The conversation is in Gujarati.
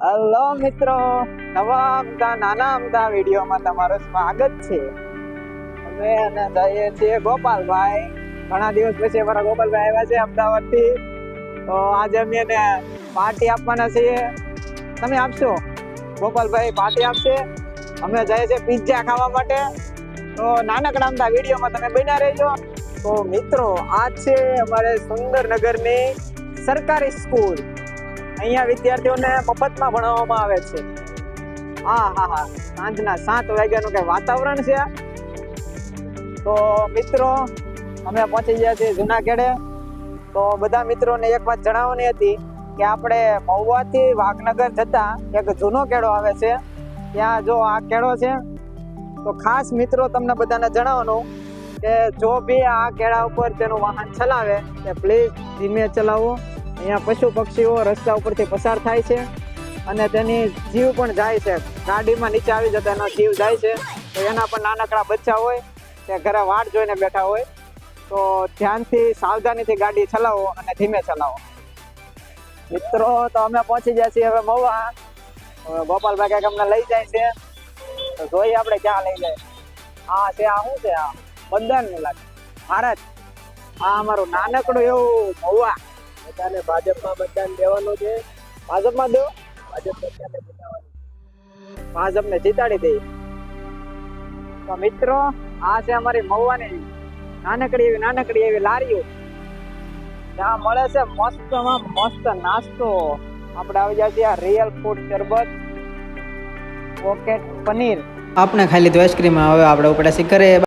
હેલો મિત્રો, નવા અમદા નાના અમદા વિડીયોમાં તમારું સ્વાગત છે. અમે અને જઈએ છીએ ગોપાલભાઈ. ઘણા દિવસ પછી અમારા ગોપાલભાઈ આવ્યા છે અમદાવાદથી. તો આજે અમે એને પાર્ટી આપવાના છીએ. તમે આપશો? ગોપાલભાઈ પાર્ટી આપશે. અમે જઈએ છીએ પિઝા ખાવા માટે. તો નાનકડા અમદા વિડીયોમાં તમે બન્યા રહેજો. તો મિત્રો, આ છે અમારે સુંદરનગરની સરકારી સ્કૂલ. અહીંયા વિદ્યાર્થીઓને મફતમાં ભણાવવામાં આવે છે. હા, સાંજના 7 વાગ્યાનું કઈ વાતાવરણ છે. તો મિત્રો, અમે પહોંચી ગયા છીએ જુનાગઢે. તો બધા મિત્રોને એક વાત જણાવવાની હતી કે આપણે મહુવાથી વાઘનગર જતા એક જૂનો કેળો આવે છે. ત્યાં જો આ કેળો છે, તો ખાસ મિત્રો તમને બધાને જણાવવાનું કે જો બી આ કેળા ઉપર તેનું વાહન ચલાવે તે પ્લીઝ ધીમે ચલાવો. અહીંયા પશુ પક્ષીઓ રસ્તા ઉપરથી પસાર થાય છે અને તેની જીવ પણ જાય છે. ગાડીમાં નીચે આવી જતા એનો જીવ જાય છે. તો એના પણ નાનકડા બચ્ચા હોય તે ઘરે વાટ જોઈને બેઠા હોય. તો ધ્યાનથી સાવધાનીથી ગાડી ચલાવો અને ધીમે ચલાવો. મિત્રો, તો અમે પહોંચી ગયા છીએ હવે મહુવા. હવે ગોપાલભાઈ કંઈક અમને લઈ જાય છે, તો જોઈએ આપણે ક્યાં લઈ જાય. આ છે, આ શું છે? આ મતદાન લાગે ભારત. આ અમારું નાનકડું એવું મહુવા. બધાને ભાજપમાં મતદાન દેવાનું છે. ભાજપમાં દો, ભાજપને જીતાડી દઈએ. તો મિત્રો, આ છે અમારી મહુવાની નાનકડી એવી લારીઓ. ત્યાં મળે છે મસ્તમાં મસ્ત નાસ્તો. આપણે આવી જાય છે રિયલ ફૂડ શરબત, પોકેટ પનીર. આપણે ખાઈ લીધું આઈસ્ક્રીમ. હવે આપણે ઉપડ્યા છીએ ઘરે.